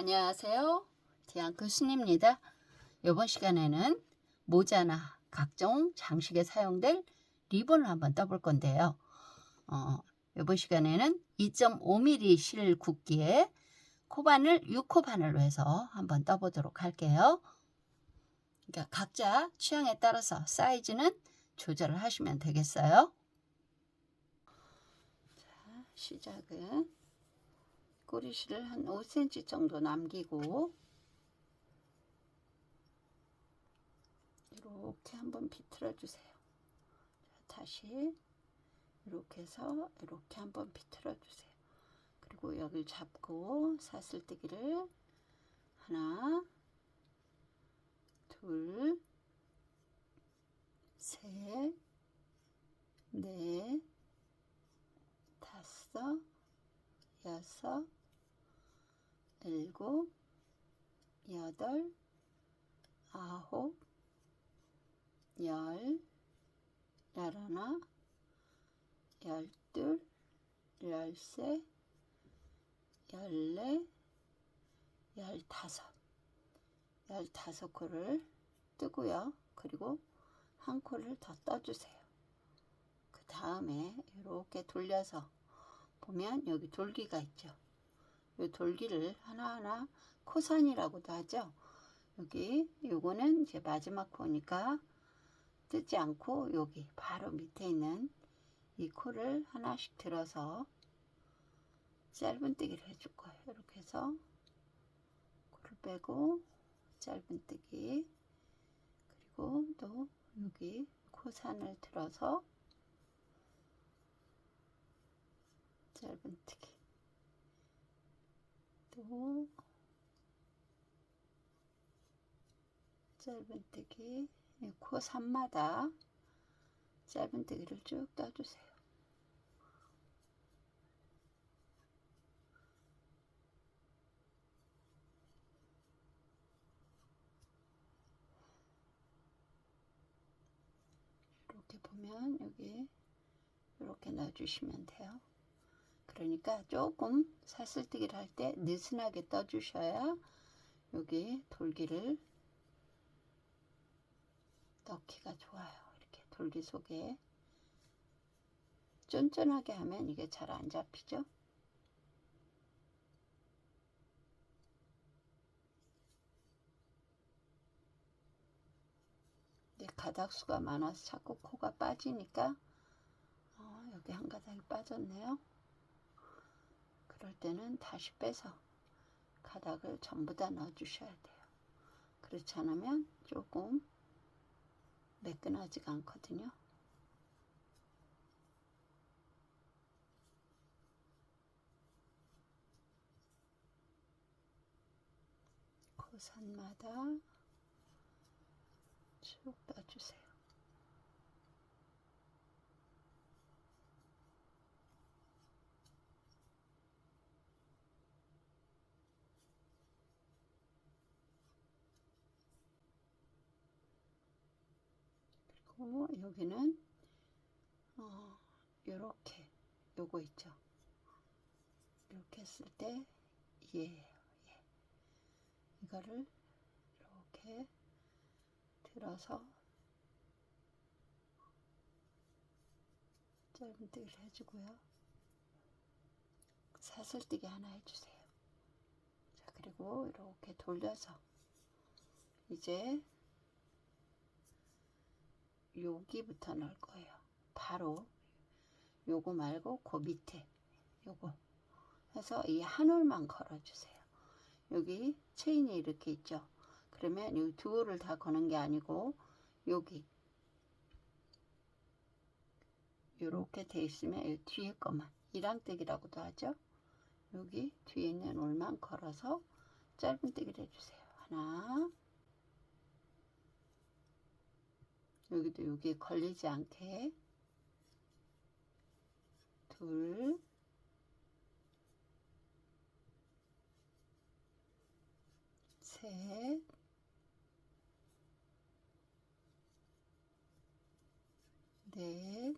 안녕하세요. 대한교수입니다. 이번 시간에는 모자나 각종 장식에 사용될 리본을 한번 떠볼 건데요. 이번 시간에는 2.5mm 실 굵기의 코바늘 6호 바늘로 해서 한번 떠보도록 할게요. 그러니까 각자 취향에 따라서 사이즈는 조절을 하시면 되겠어요. 자, 시작은 꼬리실을 한 5cm 정도 남기고 이렇게 한번 비틀어 주세요. 다시 이렇게 해서 이렇게 한번 비틀어 주세요. 그리고 여기를 잡고 사슬뜨기를 하나, 둘, 셋, 넷, 다섯, 여섯, 일곱, 여덟, 아홉, 열, 열하나, 열둘, 열세, 열네, 열다섯, 15코를 뜨고요. 그리고 한 코를 더 떠주세요. 그 다음에 이렇게 돌려서 보면 여기 돌기가 있죠. 이 돌기를 하나하나 코선이라고도 하죠. 여기 요거는 이제 마지막 코니까 뜨지 않고 여기 바로 밑에 있는 이 코를 하나씩 들어서 짧은뜨기를 해줄 거예요. 이렇게 해서 코를 빼고 짧은뜨기, 그리고 또 여기 코산을 들어서 짧은뜨기, 또 짧은뜨기, 코산마다 짧은뜨기를 쭉 떠주세요. 이렇게 보면 여기 이렇게 넣어주시면 돼요. 그러니까 조금 사슬뜨기를 할 때 느슨하게 떠주셔야 여기 돌기를 넣기가 좋아요. 이렇게 돌기 속에 쫀쫀하게 하면 이게 잘 안 잡히죠. 가닥수가 많아서 자꾸 코가 빠지니까 여기 한 가닥이 빠졌네요. 그럴 때는 다시 빼서 가닥을 전부 다 넣어 주셔야 돼요. 그렇지 않으면 조금 매끈하지가 않거든요. 코선마다 쭉 떠주세요. 그리고 여기는 요렇게 요거 있죠. 이렇게 했을 때 얘예요. 예. 이거를 이렇게 들어서 짧은뜨기를 해주고요. 사슬뜨기 하나 해주세요. 자, 그리고 이렇게 돌려서 이제 여기부터 넣을 거예요. 바로 요거 말고 그 밑에 요거 해서 이 한 올만 걸어주세요. 여기 체인이 이렇게 있죠. 그러면 이 두 올을 다 거는 게 아니고 여기 이렇게 돼 있으면 이 뒤에 것만 이랑뜨기라고도 하죠. 여기 뒤에 있는 올만 걸어서 짧은뜨기를 해주세요. 하나, 여기도 여기에 걸리지 않게, 둘, 셋, 넷,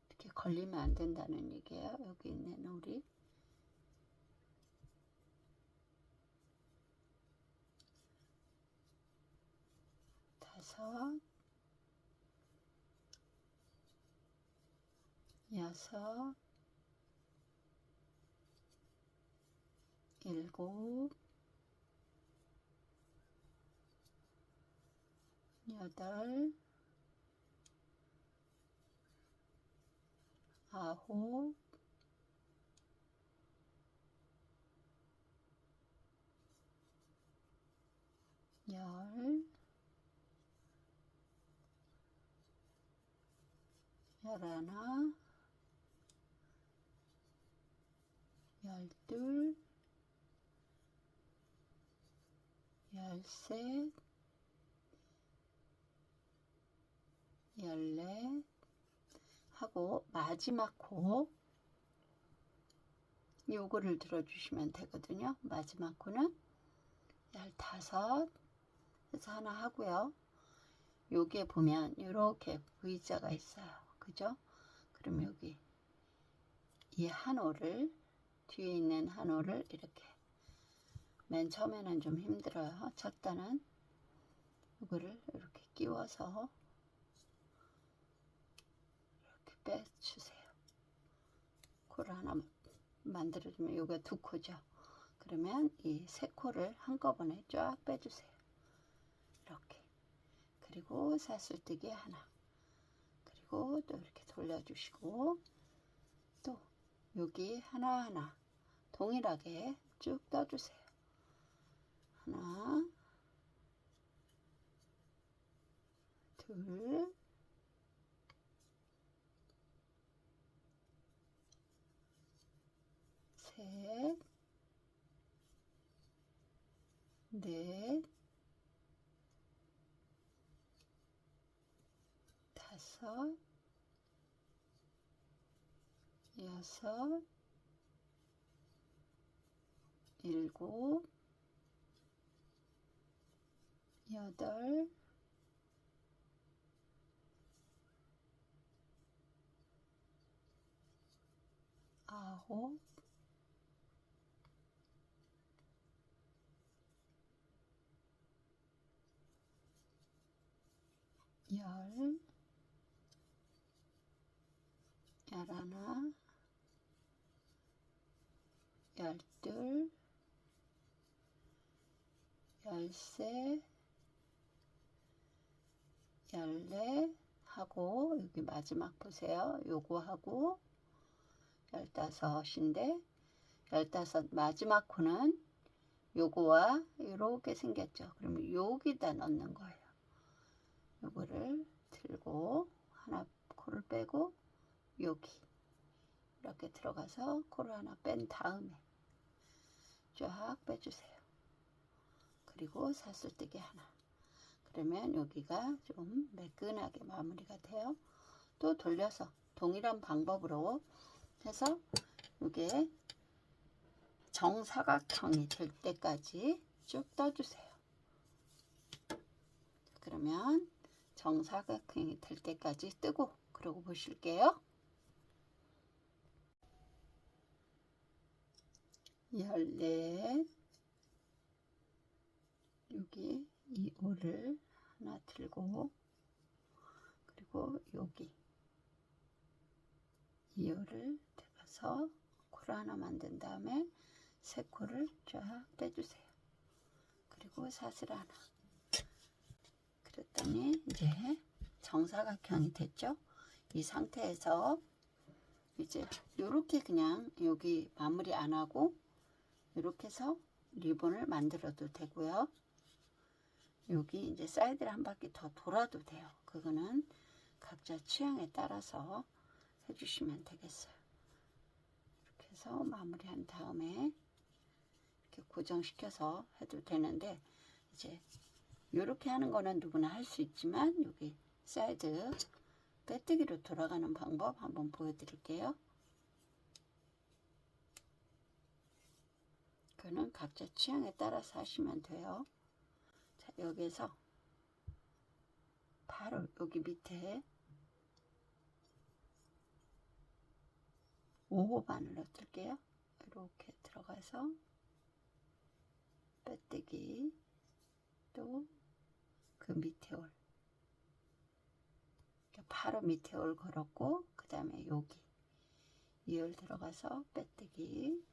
이렇게 걸리면 안 된다는 얘기예요. 여기 있는 오리 다섯, 여섯, 일곱, 여덟, 아홉, 열, 열하나, 열둘, 열셋, 열넷 하고 마지막 코 요거를 들어주시면 되거든요. 마지막 코는 15 해서 하나 하고요. 여기에 보면 이렇게 V자가 있어요. 그죠? 그럼 여기 이 한 호를 뒤에 있는 한 호를 이렇게 맨 처음에는 좀 힘들어요. 첫 단은 이거를 이렇게 끼워서 이렇게 빼주세요. 코를 하나 만들어주면 여기가 두 코죠. 그러면 이 세 코를 한꺼번에 쫙 빼주세요. 이렇게. 그리고 사슬뜨기 하나. 그리고 또 이렇게 돌려주시고 또 여기 하나하나 동일하게 쭉 떠주세요. 하나, 둘, 셋, 넷, 다섯, 여섯, 일곱, 여덟, 아홉, 열, 열하나, 열둘, 열셋, 열넷 하고 여기 마지막 보세요. 요거 하고 15인데 15 마지막 코는 요거와 이렇게 생겼죠. 그러면 여기다 넣는 거예요. 요거를 들고 하나 코를 빼고 여기 이렇게 들어가서 코를 하나 뺀 다음에 쫙 빼주세요. 그리고 사슬뜨기 하나. 그러면 여기가 좀 매끈하게 마무리가 돼요. 또 돌려서 동일한 방법으로 해서 이게 정사각형이 될 때까지 쭉 떠주세요. 그러면 정사각형이 될 때까지 뜨고 그러고 보실게요. 14 여기 이 호를 하나 들고 그리고 여기 이 호를 들어서 코를 하나 만든 다음에 세 코를 쫙 빼주세요. 그리고 사슬 하나. 그랬더니 이제 정사각형이 됐죠. 이 상태에서 이제 이렇게 그냥 여기 마무리 안 하고 이렇게 해서 리본을 만들어도 되고요. 여기 이제 사이드를 한 바퀴 더 돌아도 돼요. 그거는 각자 취향에 따라서 해주시면 되겠어요. 이렇게 해서 마무리한 다음에 이렇게 고정시켜서 해도 되는데 이제 이렇게 하는 거는 누구나 할 수 있지만 여기 사이드 빼뜨기로 돌아가는 방법 한번 보여드릴게요. 그거는 각자 취향에 따라서 하시면 돼요. 자, 여기서 바로 여기 밑에 5호 바늘로 뜰게요. 이렇게 들어가서 빼뜨기 또 그 밑에 올 바로 밑에 올 걸었고 그 다음에 여기 2열 들어가서 빼뜨기,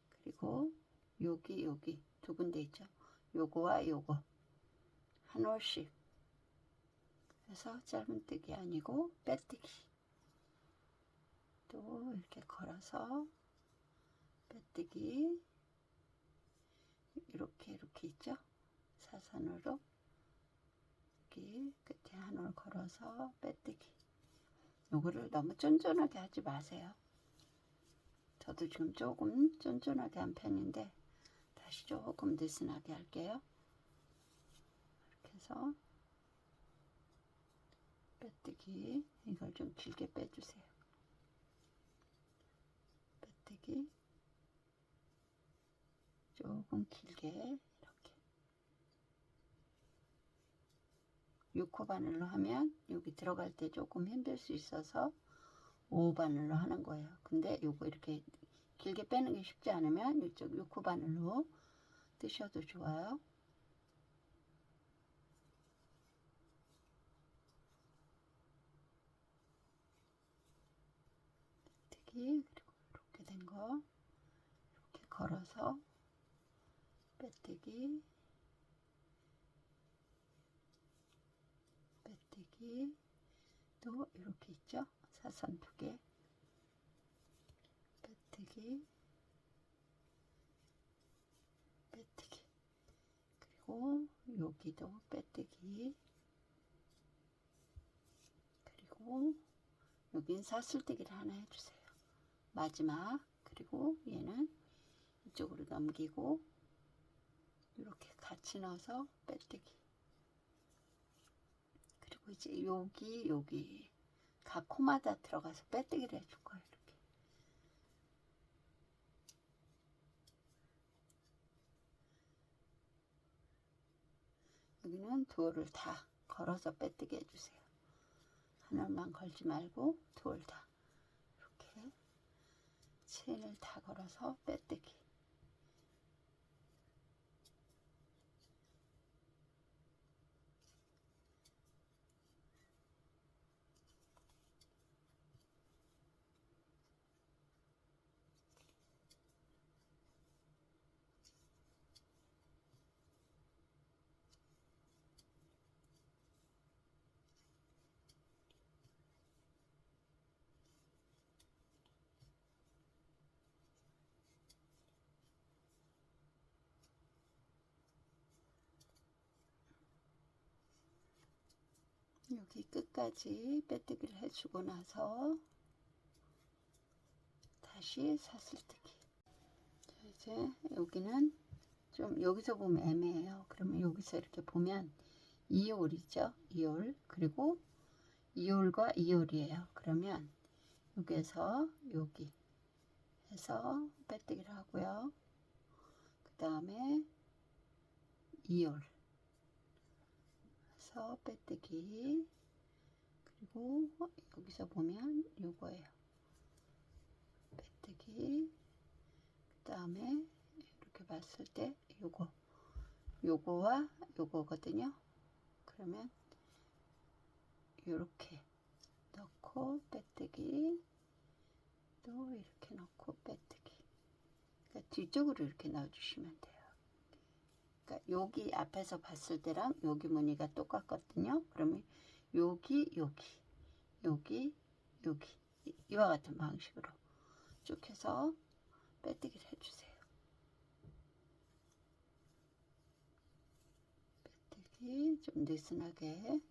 그리고 여기 두 군데 있죠. 요거와 요거 한 올씩 해서 짧은뜨기 아니고 빼뜨기, 또 이렇게 걸어서 빼뜨기, 이렇게 있죠. 사선으로 여기 끝에 한 올 걸어서 빼뜨기. 요거를 너무 쫀쫀하게 하지 마세요. 저도 지금 조금 쫀쫀하게 한 편인데 다시 조금 느슨하게 할게요. 이렇게 해서 빼뜨기, 이걸 좀 길게 빼주세요. 빼뜨기 조금 길게, 이렇게 6호 바늘로 하면 여기 들어갈 때 조금 힘들 수 있어서 5호 바늘로 하는 거예요. 근데 요거 이렇게 길게 빼는 게 쉽지 않으면 이쪽 6호 바늘로 뜨셔도 좋아요. 빼뜨기, 그리고 이렇게 된 거 이렇게 걸어서 빼뜨기, 빼뜨기, 또 이렇게 있죠. 사선 2개 빼뜨기, 빼뜨기, 그리고 여기도 빼뜨기, 그리고 여긴 사슬뜨기를 하나 해주세요. 마지막, 그리고 얘는 이쪽으로 넘기고 이렇게 같이 넣어서 빼뜨기, 그리고 이제 여기 각 코마다 들어가서 빼뜨기를 해줄 거예요. 이렇게 여기는 두 올을 다 걸어서 빼뜨기 해주세요. 하나만 걸지 말고 두 올 다 이렇게 체인을 다 걸어서 빼뜨기. 여기 끝까지 빼뜨기를 해주고 나서 다시 사슬뜨기. 이제 여기는 좀 여기서 보면 애매해요. 그러면 여기서 이렇게 보면 2올이죠. 2올, 그리고 2올과 2올이에요. 그러면 여기에서 여기 해서 빼뜨기를 하고요. 그 다음에 2올 해서 빼뜨기, 그리고 여기서 보면 요거예요. 빼뜨기, 그 다음에 이렇게 봤을 때 요거와 요거거든요. 그러면 이렇게 넣고 빼뜨기, 또 이렇게 넣고 빼뜨기. 그러니까 뒤쪽으로 이렇게 넣어주시면 돼요. 그러니까 여기 앞에서 봤을 때랑 여기 무늬가 똑같거든요. 그러면 여기 이와 같은 방식으로 쭉 해서 빼뜨기를 해주세요. 빼뜨기 좀 느슨하게.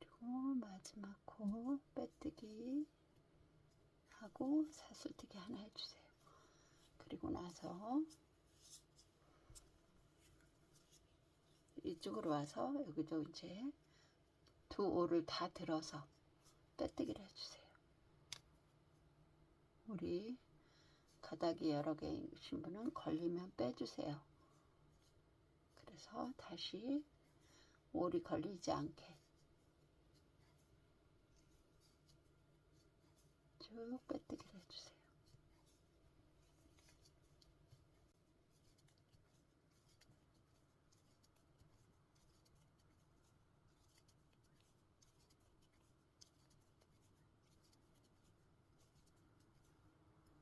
그리고 마지막 코 빼뜨기 하고 사슬뜨기 하나 해주세요. 그리고 나서 이쪽으로 와서 여기도 이제 두 올을 다 들어서 빼뜨기를 해주세요. 우리 가닥이 여러 개이신 분은 걸리면 빼주세요. 그래서 다시 올이 걸리지 않게 쭉 빼뜨기를 해주세요.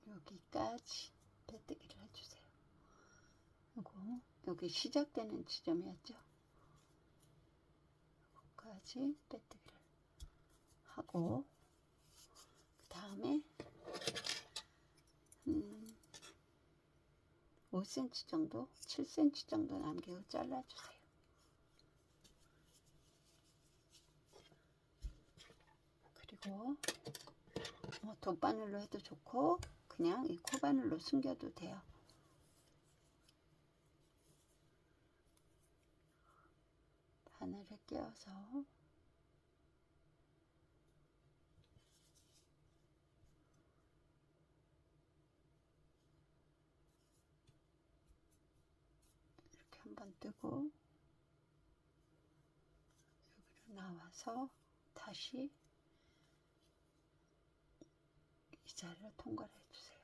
여기까지 빼뜨기를 해주세요. 그리고 여기 시작되는 지점이었죠. 여기까지 빼뜨기를 하고 그 다음에 5cm 정도, 7cm 정도 남기고 잘라주세요. 그리고 돗바늘로 해도 좋고 그냥 이 코바늘로 숨겨도 돼요. 바늘에 끼워서 이렇게 한번 뜨고 여기로 나와서 다시 이 자리를 통과를 해주세요.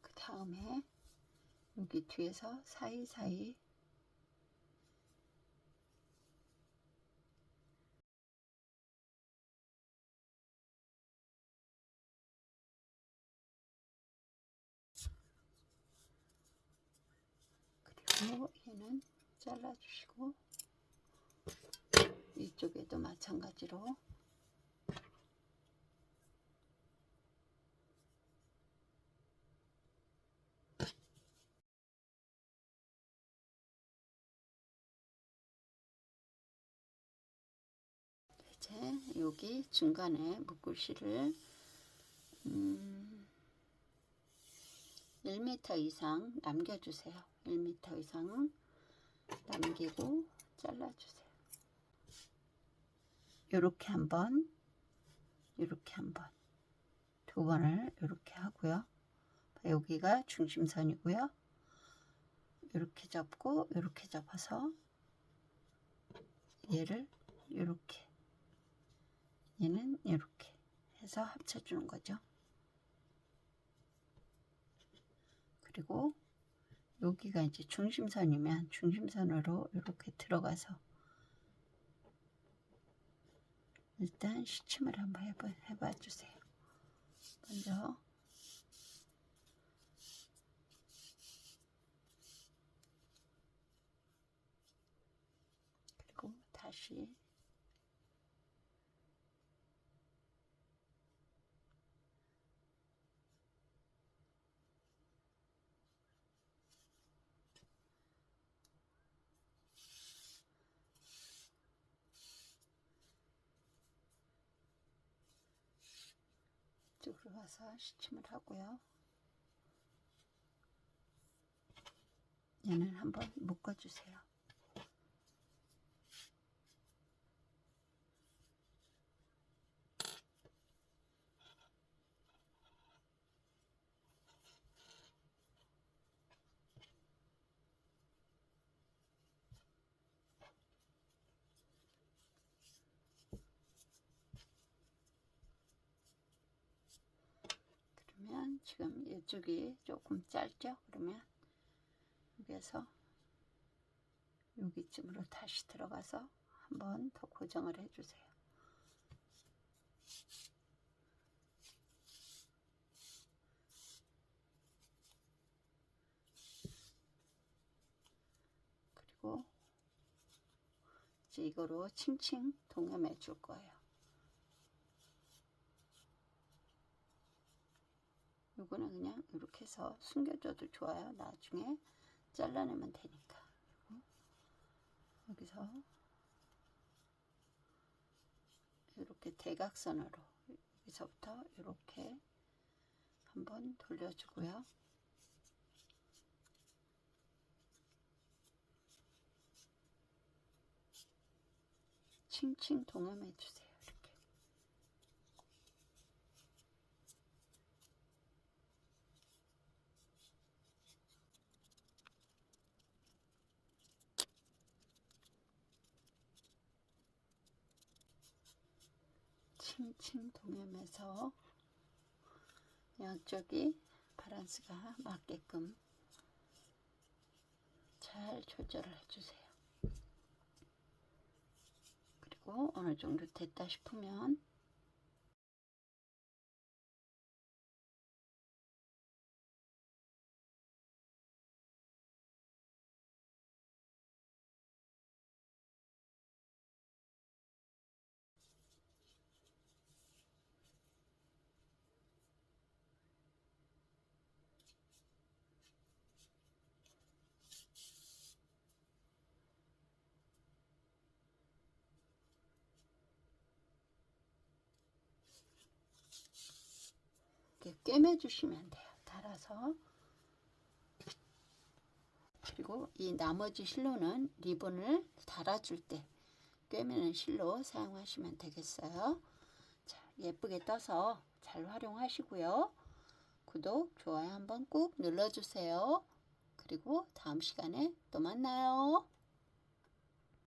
그 다음에 여기 뒤에서 사이사이 그리고 얘는 잘라주시고 이쪽에도 마찬가지로 이제 여기 중간에 묶을실을 1m 이상 남겨주세요. 1m 이상은 남기고 잘라주세요. 이렇게 한번, 이렇게 한번, 두 번을 이렇게 하고요. 여기가 중심선이고요. 이렇게 잡고 이렇게 잡아서 얘를 이렇게, 얘는 이렇게 해서 합쳐주는 거죠. 그리고 여기가 이제 중심선이면 중심선으로 이렇게 들어가서 일단 시침을 한번 해봐 주세요. 먼저 그리고 다시 이쪽으로 와서 시침을 하고요. 얘는 한번 묶어주세요. 그러면 지금 이쪽이 조금 짧죠? 그러면 여기에서 여기쯤으로 다시 들어가서 한번 더 고정을 해주세요. 그리고 이제 이거로 칭칭 동여매 줄 거예요. 요거는 그냥 이렇게 해서 숨겨줘도 좋아요. 나중에 잘라내면 되니까. 여기서 이렇게 대각선으로 여기서부터 이렇게 한번 돌려주고요. 칭칭 동여매 주세요. 이렇게. 층층 동여매서 양쪽이 바란스가 맞게끔 잘 조절을 해주세요. 그리고 어느 정도 됐다 싶으면 이렇게 꿰매주시면 돼요. 달아서. 그리고 이 나머지 실로는 리본을 달아줄 때 꿰매는 실로 사용하시면 되겠어요. 자, 예쁘게 떠서 잘 활용하시고요. 구독, 좋아요 한번 꾹 눌러주세요. 그리고 다음 시간에 또 만나요.